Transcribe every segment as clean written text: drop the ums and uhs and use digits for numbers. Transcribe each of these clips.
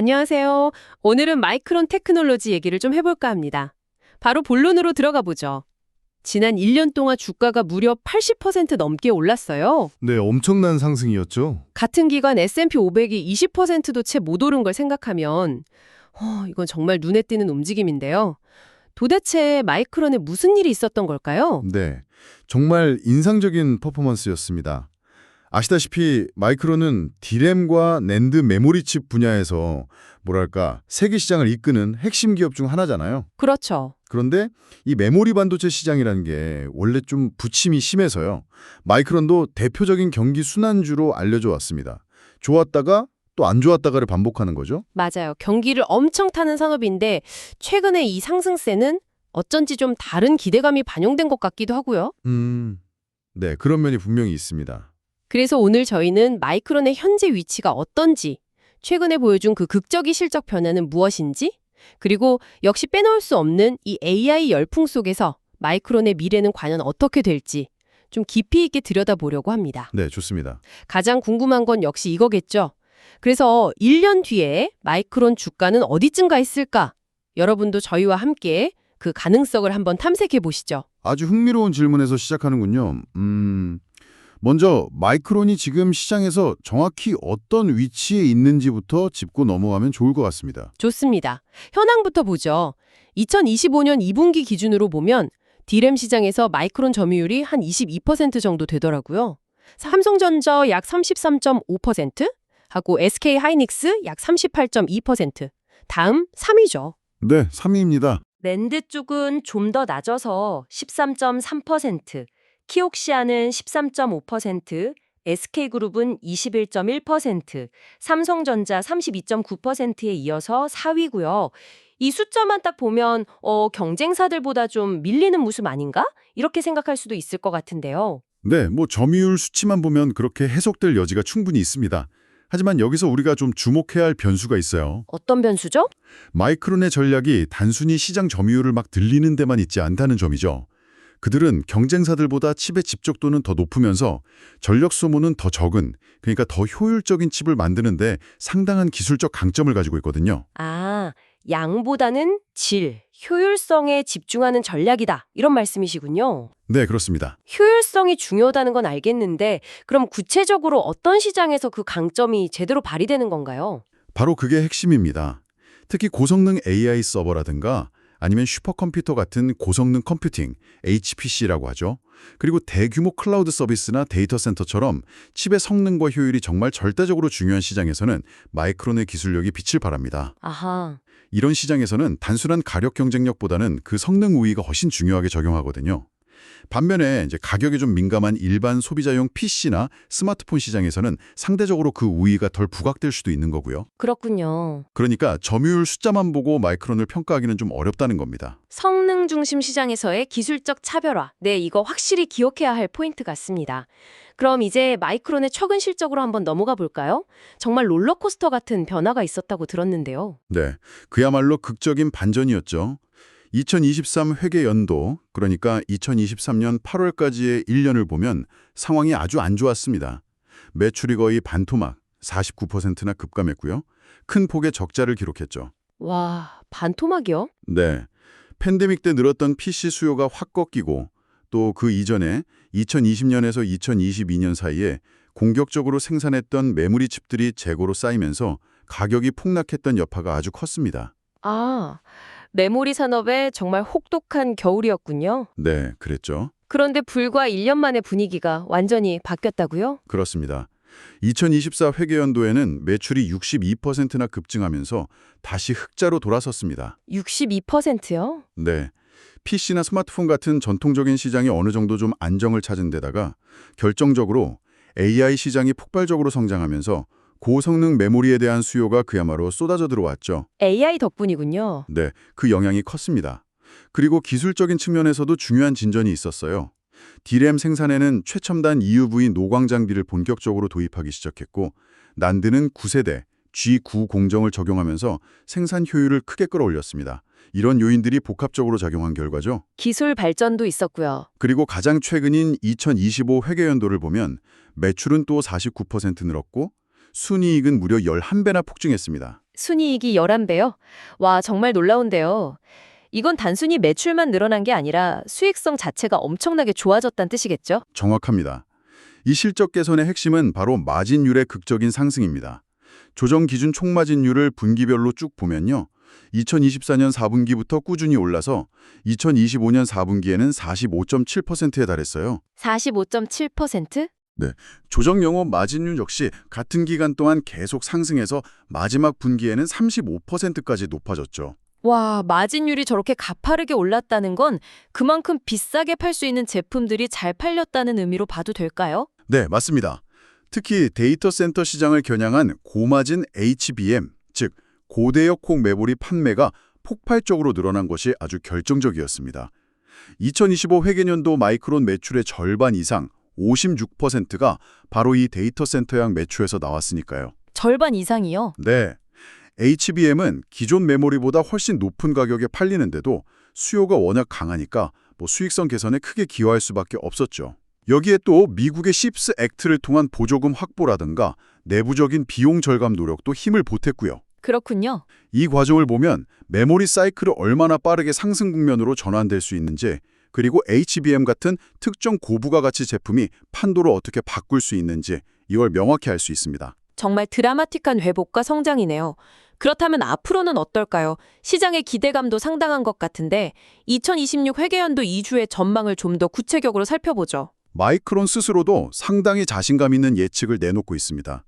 안녕하세요. 오늘은 마이크론 테크놀로지 얘기를 좀 해볼까 합니다. 바로 본론으로 들어가 보죠. 지난 1년 동안 주가가 무려 80% 넘게 올랐어요. 네, 엄청난 상승이었죠. 같은 기간 S&P 500이 20%도 채 못 오른 걸 생각하면 이건 정말 눈에 띄는 움직임인데요. 도대체 마이크론에 무슨 일이 있었던 걸까요? 네, 정말 인상적인 퍼포먼스였습니다. 아시다시피 마이크론은 D램과 낸드 메모리 칩 분야에서 뭐랄까 세계 시장을 이끄는 핵심 기업 중 하나잖아요. 그렇죠. 그런데 이 메모리 반도체 시장이라는 게 원래 좀 부침이 심해서요. 마이크론도 대표적인 경기 순환주로 알려져 왔습니다. 좋았다가 또 안 좋았다가를 반복하는 거죠. 맞아요. 경기를 엄청 타는 산업인데 최근에 이 상승세는 어쩐지 좀 다른 기대감이 반영된 것 같기도 하고요. 네, 그런 면이 분명히 있습니다. 그래서 오늘 저희는 마이크론의 현재 위치가 어떤지, 최근에 보여준 그 극적인 실적 변화는 무엇인지, 그리고 역시 빼놓을 수 없는 이 AI 열풍 속에서 마이크론의 미래는 과연 어떻게 될지 좀 깊이 있게 들여다보려고 합니다. 네, 좋습니다. 가장 궁금한 건 역시 이거겠죠. 그래서 1년 뒤에 마이크론 주가는 어디쯤 가 있을까? 여러분도 저희와 함께 그 가능성을 한번 탐색해 보시죠. 아주 흥미로운 질문에서 시작하는군요. 먼저 마이크론이 지금 시장에서 정확히 어떤 위치에 있는지부터 짚고 넘어가면 좋을 것 같습니다. 좋습니다. 현황부터 보죠. 2025년 2분기 기준으로 보면 D램 시장에서 마이크론 점유율이 한 22% 정도 되더라고요. 삼성전자 약 33.5% 하고 SK 하이닉스 약 38.2%. 다음 3위죠. 네, 3위입니다. 랜드 쪽은 좀 더 낮아서 13.3%, 키옥시아는 13.5%, SK그룹은 21.1%, 삼성전자 32.9%에 이어서 4위고요. 이 숫자만 딱 보면 경쟁사들보다 좀 밀리는 모습 아닌가? 이렇게 생각할 수도 있을 것 같은데요. 네, 점유율 수치만 보면 그렇게 해석될 여지가 충분히 있습니다. 하지만 여기서 우리가 좀 주목해야 할 변수가 있어요. 어떤 변수죠? 마이크론의 전략이 단순히 시장 점유율을 막 들리는 데만 있지 않다는 점이죠. 그들은 경쟁사들보다 칩의 집적도는 더 높으면서 전력 소모는 더 적은, 그러니까 더 효율적인 칩을 만드는데 상당한 기술적 강점을 가지고 있거든요. 아, 양보다는 질, 효율성에 집중하는 전략이다. 이런 말씀이시군요. 네, 그렇습니다. 효율성이 중요하다는 건 알겠는데 그럼 구체적으로 어떤 시장에서 그 강점이 제대로 발휘되는 건가요? 바로 그게 핵심입니다. 특히 고성능 AI 서버라든가 아니면 슈퍼컴퓨터 같은 고성능 컴퓨팅, HPC라고 하죠. 그리고 대규모 클라우드 서비스나 데이터 센터처럼 칩의 성능과 효율이 정말 절대적으로 중요한 시장에서는 마이크론의 기술력이 빛을 발합니다. 아하. 이런 시장에서는 단순한 가력 경쟁력보다는 그 성능 우위가 훨씬 중요하게 적용하거든요. 반면에 이제 가격에 좀 민감한 일반 소비자용 PC나 스마트폰 시장에서는 상대적으로 그 우위가 덜 부각될 수도 있는 거고요. 그렇군요. 그러니까 점유율 숫자만 보고 마이크론을 평가하기는 좀 어렵다는 겁니다. 성능 중심 시장에서의 기술적 차별화. 네, 이거 확실히 기억해야 할 포인트 같습니다. 그럼 이제 마이크론의 최근 실적으로 한번 넘어가 볼까요? 정말 롤러코스터 같은 변화가 있었다고 들었는데요. 네, 그야말로 극적인 반전이었죠. 2023 회계 연도, 그러니까 2023년 8월까지의 1년을 보면 상황이 아주 안 좋았습니다. 매출이 거의 반토막, 49%나 급감했고요. 큰 폭의 적자를 기록했죠. 와, 반토막이요? 네, 팬데믹 때 늘었던 PC 수요가 확 꺾이고 또 그 이전에 2020년에서 2022년 사이에 공격적으로 생산했던 메모리 칩들이 재고로 쌓이면서 가격이 폭락했던 여파가 아주 컸습니다. 아, 메모리 산업에 정말 혹독한 겨울이었군요. 네, 그랬죠. 그런데 불과 1년 만에 분위기가 완전히 바뀌었다고요? 그렇습니다. 2024 회계연도에는 매출이 62%나 급증하면서 다시 흑자로 돌아섰습니다. 62%요? 네, PC나 스마트폰 같은 전통적인 시장이 어느 정도 좀 안정을 찾은 데다가 결정적으로 AI 시장이 폭발적으로 성장하면서 고성능 메모리에 대한 수요가 그야말로 쏟아져 들어왔죠. AI 덕분이군요. 네, 그 영향이 컸습니다. 그리고 기술적인 측면에서도 중요한 진전이 있었어요. D램 생산에는 최첨단 EUV 노광 장비를 본격적으로 도입하기 시작했고 난드는 9세대 G9 공정을 적용하면서 생산 효율을 크게 끌어올렸습니다. 이런 요인들이 복합적으로 작용한 결과죠. 기술 발전도 있었고요. 그리고 가장 최근인 2025 회계연도를 보면 매출은 또 49% 늘었고 순이익은 무려 11배나 폭증했습니다. 순이익이 11배요? 와, 정말 놀라운데요. 이건 단순히 매출만 늘어난 게 아니라 수익성 자체가 엄청나게 좋아졌다는 뜻이겠죠? 정확합니다. 이 실적 개선의 핵심은 바로 마진율의 극적인 상승입니다. 조정 기준 총마진율을 분기별로 쭉 보면요. 2024년 4분기부터 꾸준히 올라서 2025년 4분기에는 45.7%에 달했어요. 45.7%? 조정 영업 마진율 역시 같은 기간 동안 계속 상승해서 마지막 분기에는 35%까지 높아졌죠. 와, 마진율이 저렇게 가파르게 올랐다는 건 그만큼 비싸게 팔 수 있는 제품들이 잘 팔렸다는 의미로 봐도 될까요? 네, 맞습니다. 특히 데이터 센터 시장을 겨냥한 고마진 HBM, 즉 고대역폭 메모리 판매가 폭발적으로 늘어난 것이 아주 결정적이었습니다. 2025 회계년도 마이크론 매출의 절반 이상, 56%가 바로 이 데이터 센터향 매출에서 나왔으니까요. 절반 이상이요? 네. HBM은 기존 메모리보다 훨씬 높은 가격에 팔리는데도 수요가 워낙 강하니까 수익성 개선에 크게 기여할 수밖에 없었죠. 여기에 또 미국의 CHIPS 액트를 통한 보조금 확보라든가 내부적인 비용 절감 노력도 힘을 보탰고요. 그렇군요. 이 과정을 보면 메모리 사이클을 얼마나 빠르게 상승 국면으로 전환될 수 있는지, 그리고 HBM 같은 특정 고부가 가치 제품이 판도를 어떻게 바꿀 수 있는지 이걸 명확히 알 수 있습니다. 정말 드라마틱한 회복과 성장이네요. 그렇다면 앞으로는 어떨까요? 시장의 기대감도 상당한 것 같은데 2026 회계연도 2주의 전망을 좀 더 구체적으로 살펴보죠. 마이크론 스스로도 상당히 자신감 있는 예측을 내놓고 있습니다.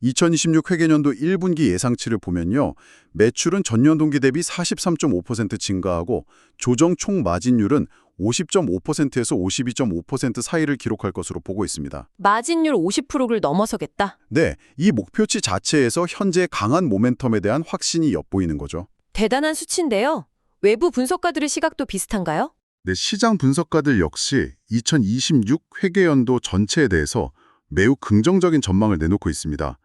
2026 회계년도 1분기 예상치를 보면요. 매출은 전년 동기 대비 43.5% 증가하고 조정 총 마진율은 50.5%에서 52.5% 사이를 기록할 것으로 보고 있습니다. 마진율 50%를 넘어서겠다? 네, 이 목표치 자체에서 현재 강한 모멘텀에 대한 확신이 엿보이는 거죠. 대단한 수치인데요. 외부 분석가들의 시각도 비슷한가요? 네, 시장 분석가들 역시 2026 회계연도 전체에 대해서 매우 긍정적인 전망을 내놓고 있습니다.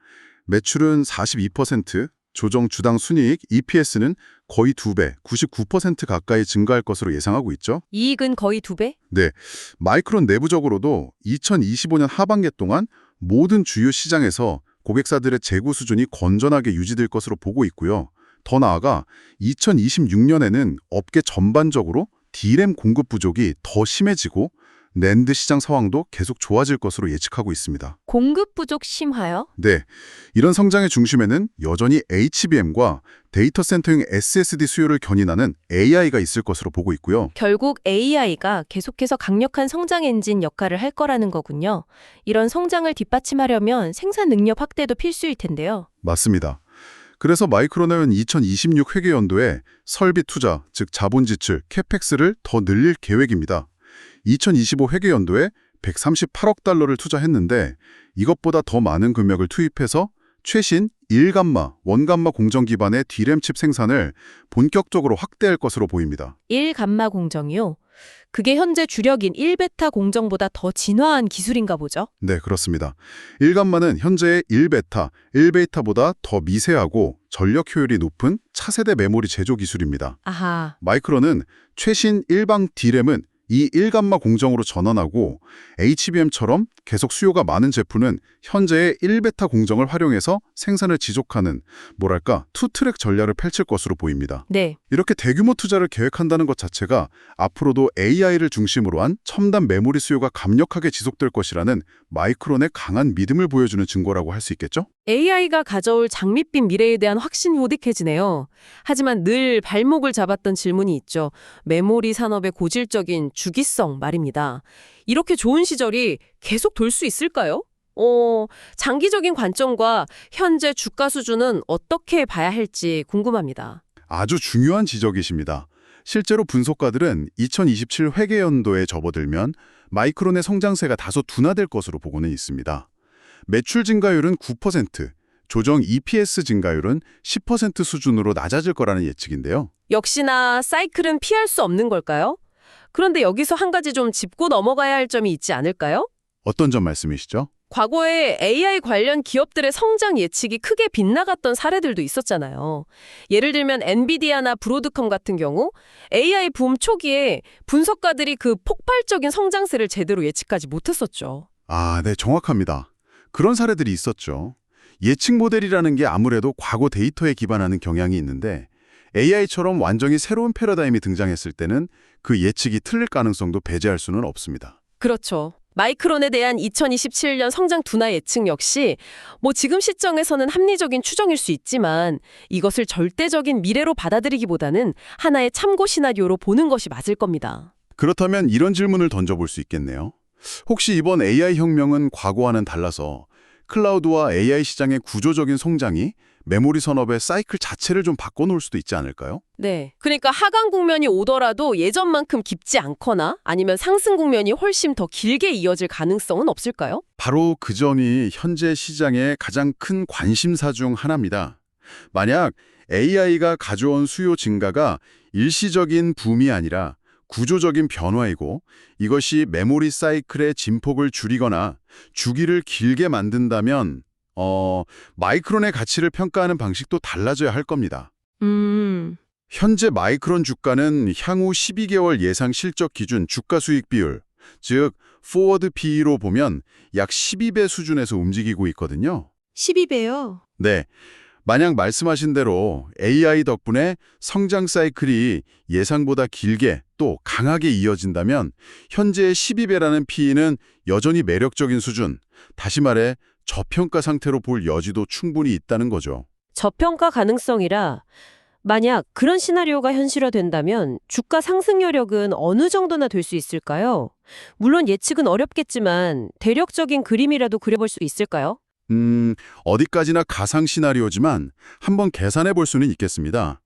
매출은 42%, 조정 주당 순이익 EPS는 거의 2배, 99% 가까이 증가할 것으로 예상하고 있죠. 이익은 거의 2배? 네, 마이크론 내부적으로도 2025년 하반기 동안 모든 주요 시장에서 고객사들의 재고 수준이 건전하게 유지될 것으로 보고 있고요. 더 나아가 2026년에는 업계 전반적으로 D램 공급 부족이 더 심해지고 낸드 시장 상황도 계속 좋아질 것으로 예측하고 있습니다. 공급 부족 심화요? 네, 이런 성장의 중심에는 여전히 HBM과 데이터 센터용 SSD 수요를 견인하는 AI가 있을 것으로 보고 있고요. 결국 AI가 계속해서 강력한 성장 엔진 역할을 할 거라는 거군요. 이런 성장을 뒷받침하려면 생산 능력 확대도 필수일 텐데요. 맞습니다. 그래서 마이크론은 2026 회계연도에 설비 투자, 즉 자본 지출, 캐펙스를 더 늘릴 계획입니다. 2025 회계연도에 138억 달러를 투자했는데 이것보다 더 많은 금액을 투입해서 최신 1감마, 원감마 공정 기반의 D램 칩 생산을 본격적으로 확대할 것으로 보입니다. 1감마 공정이요? 그게 현재 주력인 1베타 공정보다 더 진화한 기술인가 보죠? 네, 그렇습니다. 1감마는 현재의 1베타, 1베이타보다 더 미세하고 전력 효율이 높은 차세대 메모리 제조 기술입니다. 아하, 마이크론은 최신 일방 D램은 이 1감마 공정으로 전환하고 HBM처럼 계속 수요가 많은 제품은 현재의 1베타 공정을 활용해서 생산을 지속하는 투트랙 전략을 펼칠 것으로 보입니다. 네. 이렇게 대규모 투자를 계획한다는 것 자체가 앞으로도 AI를 중심으로 한 첨단 메모리 수요가 강력하게 지속될 것이라는 마이크론의 강한 믿음을 보여주는 증거라고 할 수 있겠죠? AI가 가져올 장밋빛 미래에 대한 확신이 우직해지네요. 하지만 늘 발목을 잡았던 질문이 있죠. 메모리 산업의 고질적인 주기성 말입니다. 이렇게 좋은 시절이 계속 돌 수 있을까요? 장기적인 관점과 현재 주가 수준은 어떻게 봐야 할지 궁금합니다. 아주 중요한 지적이십니다. 실제로 분석가들은 2027 회계연도에 접어들면 마이크론의 성장세가 다소 둔화될 것으로 보고는 있습니다. 매출 증가율은 9%, 조정 EPS 증가율은 10% 수준으로 낮아질 거라는 예측인데요. 역시나 사이클은 피할 수 없는 걸까요? 그런데 여기서 한 가지 좀 짚고 넘어가야 할 점이 있지 않을까요? 어떤 점 말씀이시죠? 과거에 AI 관련 기업들의 성장 예측이 크게 빗나갔던 사례들도 있었잖아요. 예를 들면 엔비디아나 브로드컴 같은 경우 AI 붐 초기에 분석가들이 그 폭발적인 성장세를 제대로 예측하지 못했었죠. 네, 정확합니다. 그런 사례들이 있었죠. 예측 모델이라는 게 아무래도 과거 데이터에 기반하는 경향이 있는데 AI처럼 완전히 새로운 패러다임이 등장했을 때는 그 예측이 틀릴 가능성도 배제할 수는 없습니다. 그렇죠. 마이크론에 대한 2027년 성장 둔화 예측 역시 지금 시점에서는 합리적인 추정일 수 있지만 이것을 절대적인 미래로 받아들이기보다는 하나의 참고 시나리오로 보는 것이 맞을 겁니다. 그렇다면 이런 질문을 던져볼 수 있겠네요. 혹시 이번 AI 혁명은 과거와는 달라서 클라우드와 AI 시장의 구조적인 성장이 메모리 산업의 사이클 자체를 좀 바꿔놓을 수도 있지 않을까요? 네. 그러니까 하강 국면이 오더라도 예전만큼 깊지 않거나 아니면 상승 국면이 훨씬 더 길게 이어질 가능성은 없을까요? 바로 그 점이 현재 시장의 가장 큰 관심사 중 하나입니다. 만약 AI가 가져온 수요 증가가 일시적인 붐이 아니라 구조적인 변화이고 이것이 메모리 사이클의 진폭을 줄이거나 주기를 길게 만든다면 마이크론의 가치를 평가하는 방식도 달라져야 할 겁니다. 현재 마이크론 주가는 향후 12개월 예상 실적 기준 주가 수익 비율, 즉 포워드 PE로 보면 약 12배 수준에서 움직이고 있거든요. 12배요? 네. 만약 말씀하신 대로 AI 덕분에 성장 사이클이 예상보다 길게 또 강하게 이어진다면 현재의 12배라는 PE는 여전히 매력적인 수준, 다시 말해 저평가 상태로 볼 여지도 충분히 있다는 거죠. 저평가 가능성이라 만약 그런 시나리오가 현실화된다면 주가 상승 여력은 어느 정도나 될 수 있을까요? 물론 예측은 어렵겠지만 대략적인 그림이라도 그려볼 수 있을까요? 어디까지나 가상 시나리오지만 한번 계산해 볼 수는 있겠습니다.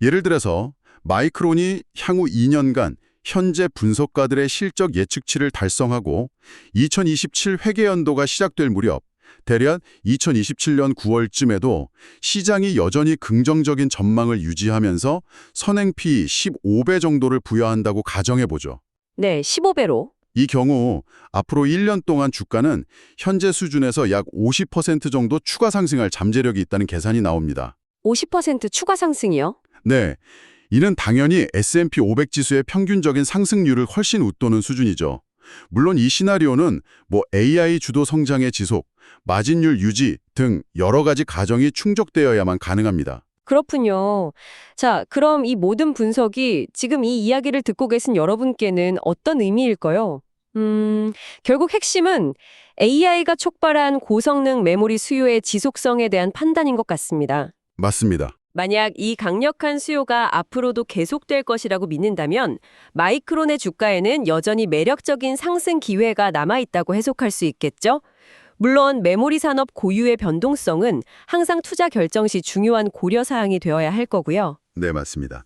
예를 들어서 마이크론이 향후 2년간 현재 분석가들의 실적 예측치를 달성하고 2027 회계연도가 시작될 무렵 대략 2027년 9월쯤에도 시장이 여전히 긍정적인 전망을 유지하면서 선행 P 15배 정도를 부여한다고 가정해보죠. 네, 15배로. 이 경우 앞으로 1년 동안 주가는 현재 수준에서 약 50% 정도 추가 상승할 잠재력이 있다는 계산이 나옵니다. 50% 추가 상승이요? 네, 이는 당연히 S&P 500 지수의 평균적인 상승률을 훨씬 웃도는 수준이죠. 물론 이 시나리오는 AI 주도 성장의 지속, 마진율 유지 등 여러 가지 가정이 충족되어야만 가능합니다. 그렇군요. 자, 그럼 이 모든 분석이 지금 이 이야기를 듣고 계신 여러분께는 어떤 의미일까요? 결국 핵심은 AI가 촉발한 고성능 메모리 수요의 지속성에 대한 판단인 것 같습니다. 맞습니다. 만약 이 강력한 수요가 앞으로도 계속될 것이라고 믿는다면 마이크론의 주가에는 여전히 매력적인 상승 기회가 남아있다고 해석할 수 있겠죠? 물론 메모리 산업 고유의 변동성은 항상 투자 결정 시 중요한 고려사항이 되어야 할 거고요. 네, 맞습니다.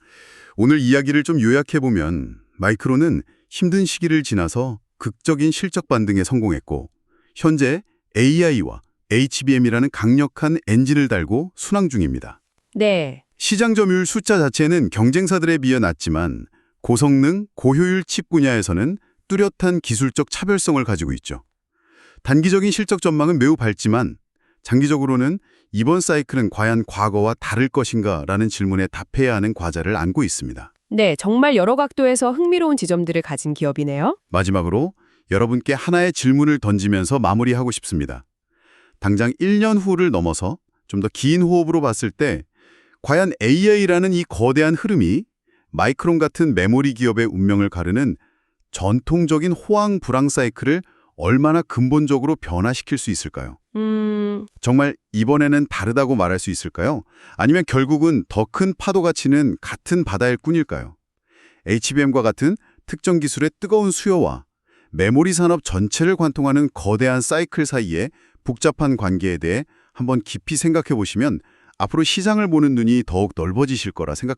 오늘 이야기를 좀 요약해보면 마이크론은 힘든 시기를 지나서 극적인 실적 반등에 성공했고 현재 AI와 HBM이라는 강력한 엔진을 달고 순항 중입니다. 네. 시장 점유율 숫자 자체는 경쟁사들에 비해 낮지만 고성능, 고효율 칩 분야에서는 뚜렷한 기술적 차별성을 가지고 있죠. 단기적인 실적 전망은 매우 밝지만 장기적으로는 이번 사이클은 과연 과거와 다를 것인가 라는 질문에 답해야 하는 과제를 안고 있습니다. 네, 정말 여러 각도에서 흥미로운 지점들을 가진 기업이네요. 마지막으로 여러분께 하나의 질문을 던지면서 마무리하고 싶습니다. 당장 1년 후를 넘어서 좀 더 긴 호흡으로 봤을 때 과연 AI라는 이 거대한 흐름이 마이크론 같은 메모리 기업의 운명을 가르는 전통적인 호황 불황 사이클을 얼마나 근본적으로 변화시킬 수 있을까요? 정말 이번에는 다르다고 말할 수 있을까요? 아니면 결국은 더 큰 파도가 치는 같은 바다일 뿐일까요? HBM과 같은 특정 기술의 뜨거운 수요와 메모리 산업 전체를 관통하는 거대한 사이클 사이의 복잡한 관계에 대해 한번 깊이 생각해 보시면 앞으로 시장을 보는 눈이 더욱 넓어지실 거라 생각합니다.